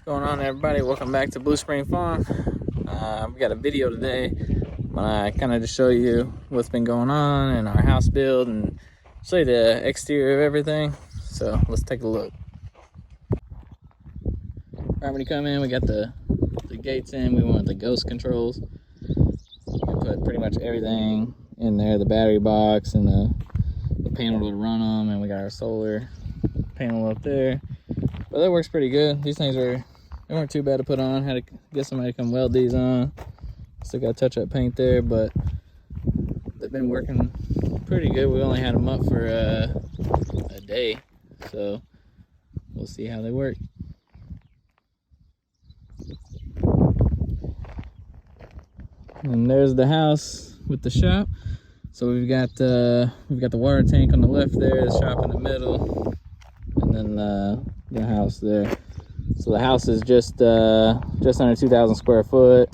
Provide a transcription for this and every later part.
Going on, everybody? Welcome back to Blue Spring Farm. We got a video today. I kind of just show you what's been going on in our house build and show you the exterior of everything. So let's take a look. Right when you come in, we got the gates in. We went with the ghost controls. We put pretty much everything in there, the battery box and the panel to run them, and we got our solar panel up there. But that works pretty good. These things they weren't too bad to put on. Had to get somebody to come weld these on. Still got to touch up paint there, but they've been working pretty good. We only had them up for a day, so we'll see how they work. And there's the house with the shop. So we've got the water tank on the left there, the shop in the middle, and then the house there. So the house is just under 2,000 square foot.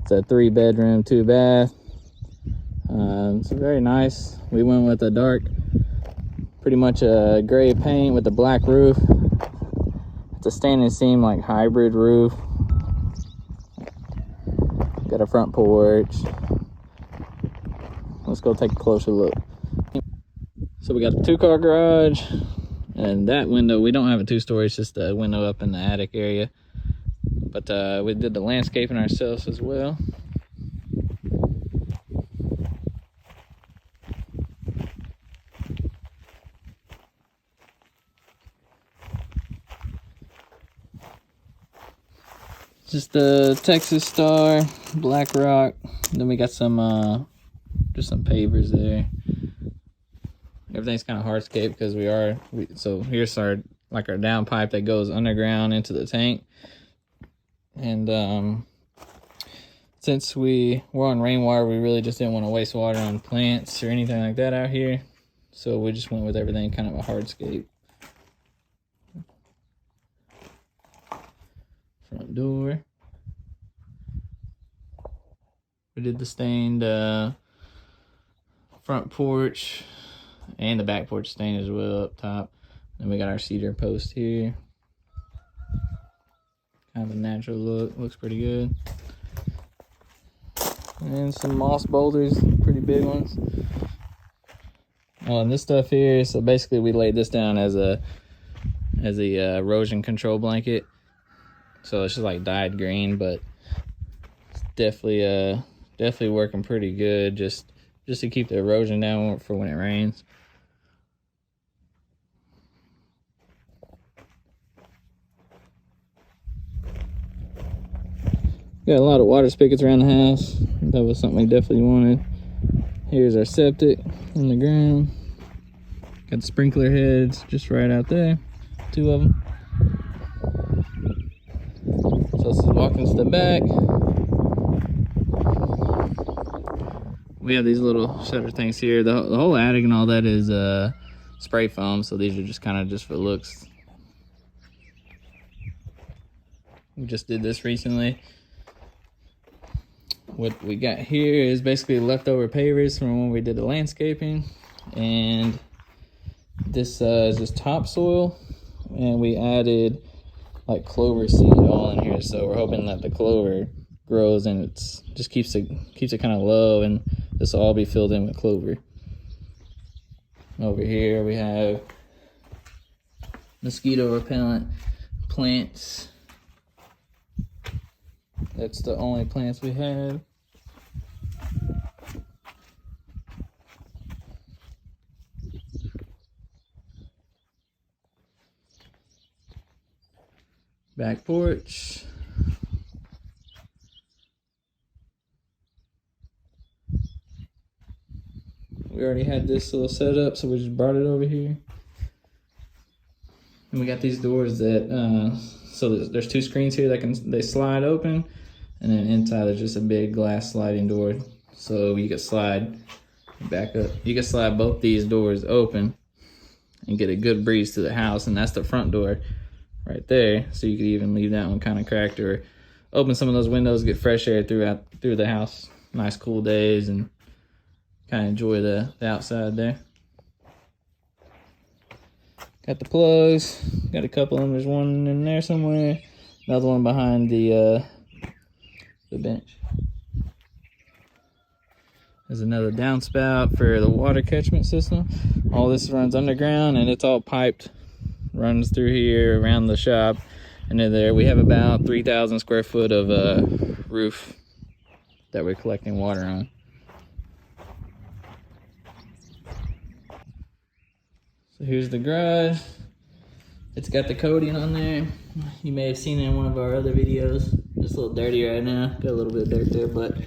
It's a 3-bedroom, 2-bath. It's very nice. We went with a dark, pretty much a gray paint with a black roof. It's a standing seam, like hybrid roof. Got a front porch. Let's go take a closer look. So we got a 2-car garage. And that window, we don't have a 2-story, it's just a window up in the attic area. But we did the landscaping ourselves as well. Just the Texas Star, Black Rock. Then we got some, just some pavers there. Everything's kind of hardscape because so here's our down pipe that goes underground into the tank. And since we're on Rainwater, we really just didn't want to waste water on plants or anything like that out here. So we just went with everything kind of a hardscape. Front door. We did the stained front porch. And the back porch stain as well up top. Then we got our cedar post here. Kind of a natural look. Looks pretty good. And some moss boulders, pretty big ones. Oh, and this stuff here, so basically we laid this down as a erosion control blanket. So it's just like dyed green, but it's definitely working pretty good just to keep the erosion down for when it rains. Got a lot of water spigots around the house. That was something we definitely wanted. Here's our septic in the ground. Got the sprinkler heads just right out there. 2 of them. So let's just walk into the back. We have these little shutter things here. The whole attic and all that is spray foam, so these are just kind of just for looks. We just did this recently. What we got here is basically leftover pavers from when we did the landscaping, and this is just topsoil, and we added like clover seed all in here. So we're hoping that the clover grows and it's just keeps it kind of low, and this will all be filled in with clover. Over here we have mosquito repellent plants. That's the only plants we have. Back porch. We already had this little setup, so we just brought it over here. And we got these doors that, so there's 2 screens here that they slide open, and then inside there's just a big glass sliding door. So you can slide back up. You can slide both these doors open and get a good breeze to the house, and that's the front door right there. So you could even leave that one kind of cracked or open some of those windows, get fresh air through the house. Nice cool days and kind of enjoy the outside there. Got the plugs, got a couple of them, there's one in there somewhere. Another one behind the bench. There's another downspout for the water catchment system. All this runs underground and it's all piped, runs through here around the shop. And then there we have about 3,000 square foot of roof that we're collecting water on. So here's the garage. It's got the coating on there. You may have seen it in one of our other videos. It's a little dirty right now. Got a little bit of dirt there, but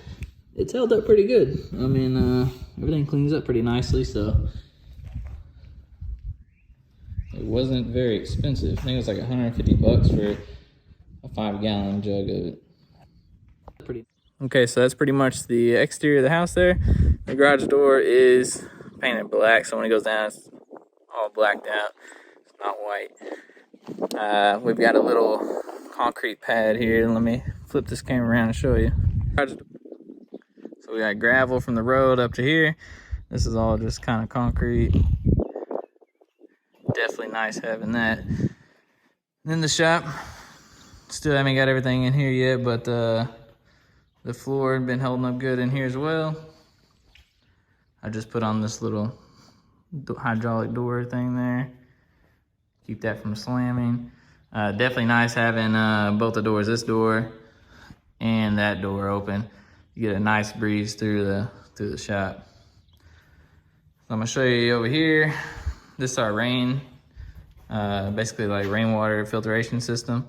it's held up pretty good. I mean, everything cleans up pretty nicely, so it wasn't very expensive. I think it was like 150 bucks for a 5-gallon jug of it. Okay, so that's pretty much the exterior of the house there. The garage door is painted black, so when it goes down, it's all blacked out. It's not white. We've got a little concrete pad here. Let me flip this camera around and show you. So we got gravel from the road up to here. This is all just kind of concrete. Definitely nice having that. And then the shop, still haven't got everything in here yet, but the floor had been holding up good in here as well. I just put on this little hydraulic door thing there. Keep that from slamming. Definitely nice having both the doors, this door and that door open. You get a nice breeze through the shop. So I'm gonna show you over here. This is our basically like rainwater filtration system.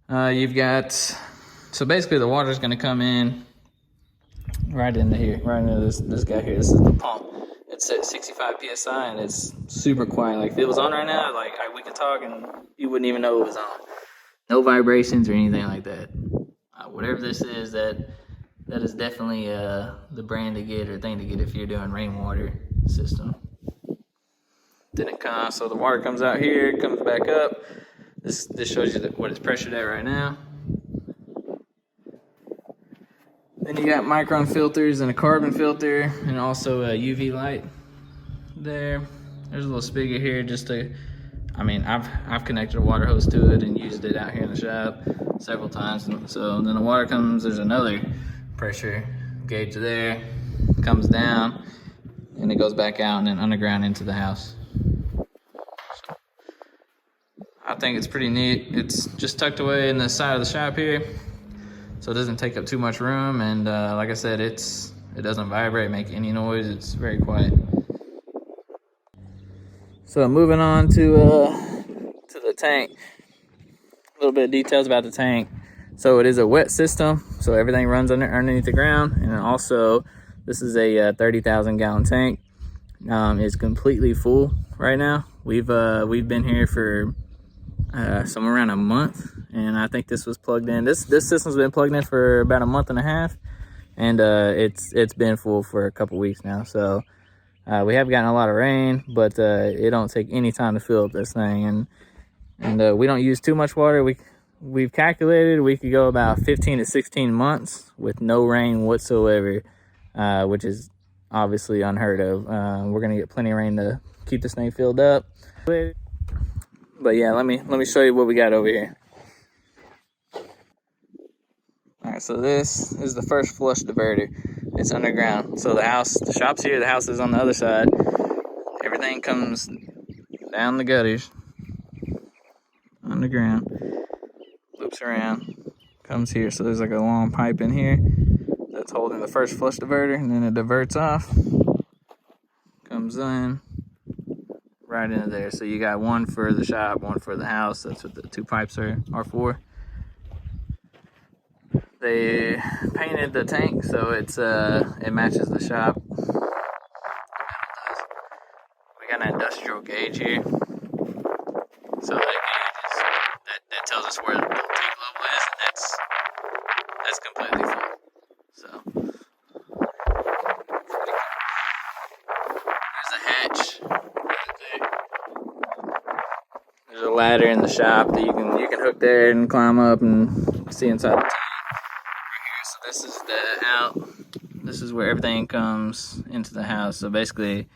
You've got, so basically the water's gonna come in right into here, right into this guy here. This is the pump. It's at 65 PSI and it's super quiet. Like if it was on right now, like we could talk and you wouldn't even know it was on. No vibrations or anything like that. Whatever this is, that is definitely the brand to get or thing to get if you're doing rainwater system. Then it comes, so the water comes out here, comes back up. This shows you what it's pressured at right now. Then you got micron filters and a carbon filter and also a UV light there. There's a little spigot here just to, I mean, I've connected a water hose to it and used it out here in the shop several times. So then the water comes, there's another pressure gauge there, comes down and it goes back out and then underground into the house. So I think it's pretty neat. It's just tucked away in the side of the shop here, so it doesn't take up too much room, and like I said, it doesn't vibrate, make any noise. It's very quiet. So moving on to the tank. A little bit of details about the tank. So it is a wet system, so everything runs underneath the ground, and then also this is a 30,000 gallon tank. It's completely full right now. We've been here for somewhere around a month, and I think this was plugged in. This system's been plugged in for about a month and a half, and it's been full for a couple weeks now. So we have gotten a lot of rain, but it don't take any time to fill up this thing, and we don't use too much water. We've calculated we could go about 15 to 16 months with no rain whatsoever, which is obviously unheard of. We're gonna get plenty of rain to keep this thing filled up. But yeah, let me show you what we got over here. All right, so this is the first flush diverter. It's underground. So the shop's here, the house is on the other side. Everything comes down the gutters, underground, loops around, comes here. So there's like a long pipe in here that's holding the first flush diverter, and then it diverts off, comes in, right into there. So you got one for the shop, one for the house. That's what the two pipes are for. They painted the tank so it matches the shop. We got an industrial gauge here, so that gauge that tells us where the tank level is, and that's completely full. So there's a hatch right there. There's a ladder in the shop that you can hook there and climb up and see inside the tank. This is the out. This is where everything comes into the house. So basically,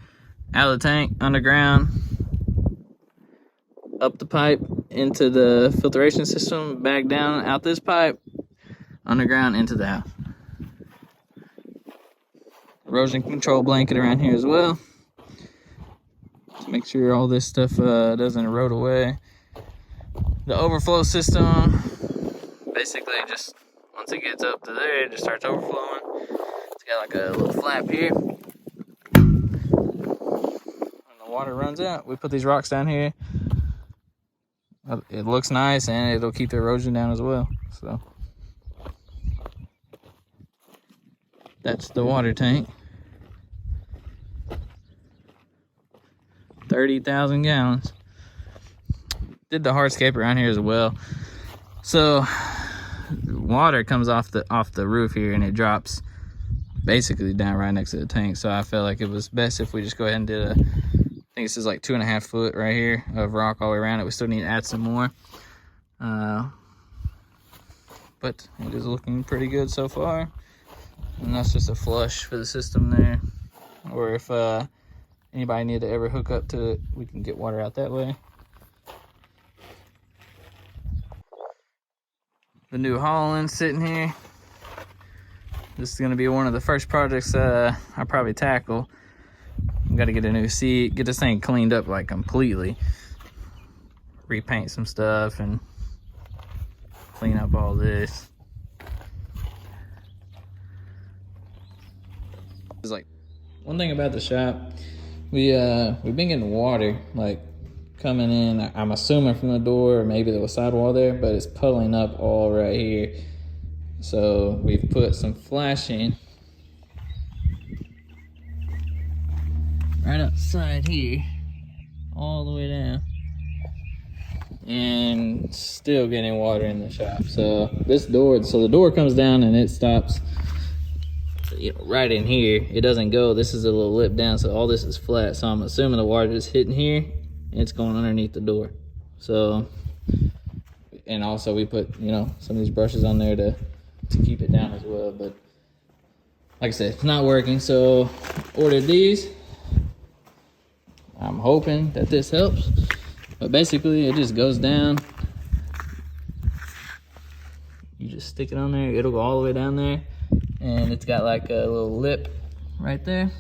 out of the tank, underground, up the pipe into the filtration system, back down out this pipe, underground into the house. Erosion control blanket around here as well, to make sure all this stuff doesn't erode away. The overflow system, basically just once it gets up to there, it just starts overflowing. It's got like a little flap here. When the water runs out, we put these rocks down here. It looks nice and it'll keep the erosion down as well. So that's the water tank. 30,000 gallons. Did the hardscape around here as well. So water comes off the roof here and it drops basically down right next to the tank. So I felt like it was best if we just go ahead and did I think this is like 2.5 foot right here of rock all the way around it. We still need to add some more. But it is looking pretty good so far. And that's just a flush for the system there. Or if anybody need to ever hook up to it, we can get water out that way. The new Holland sitting here. This is gonna be one of the first projects I probably tackle. Got to get a new seat, get this thing cleaned up like completely, repaint some stuff and clean up all this. It's like one thing about the shop, we've been getting water like coming in. I'm assuming from the door, or maybe there was sidewall there, but it's puddling up all right here. So we've put some flashing right outside here, all the way down, and still getting water in the shop. So this door, so the door comes down and it stops, you know, right in here. It doesn't go. This is a little lip down, so all this is flat. So I'm assuming the water is hitting here and it's going underneath the door. So, and also we put, you know, some of these brushes on there to keep it down as well. But like I said, it's not working, so ordered these. I'm hoping that this helps, but basically it just goes down. You just stick it on there, it'll go all the way down there, and it's got like a little lip right there.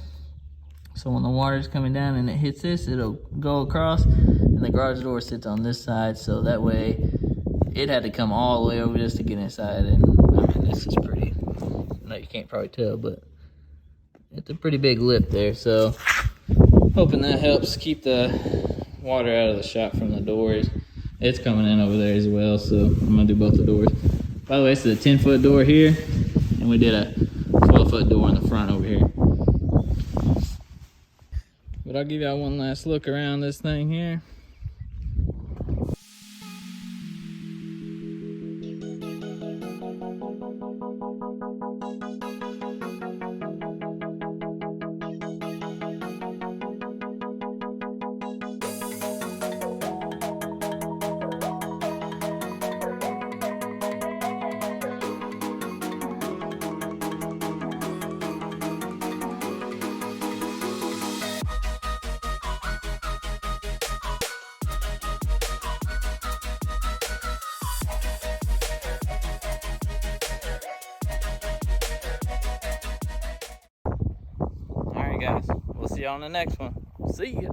So when the water's coming down and it hits this, it'll go across, and the garage door sits on this side, so that way it had to come all the way over just to get inside. And I mean, this is pretty, no, you can't probably tell, but it's a pretty big lip there. So hoping that helps keep the water out of the shop from the doors. It's coming in over there as well, so I'm gonna do both the doors. By the way, this is a 10-foot door here, and we did a 12-foot door in the front over here. But I'll give y'all one last look around this thing here. Guys, we'll see you on the next one. See ya.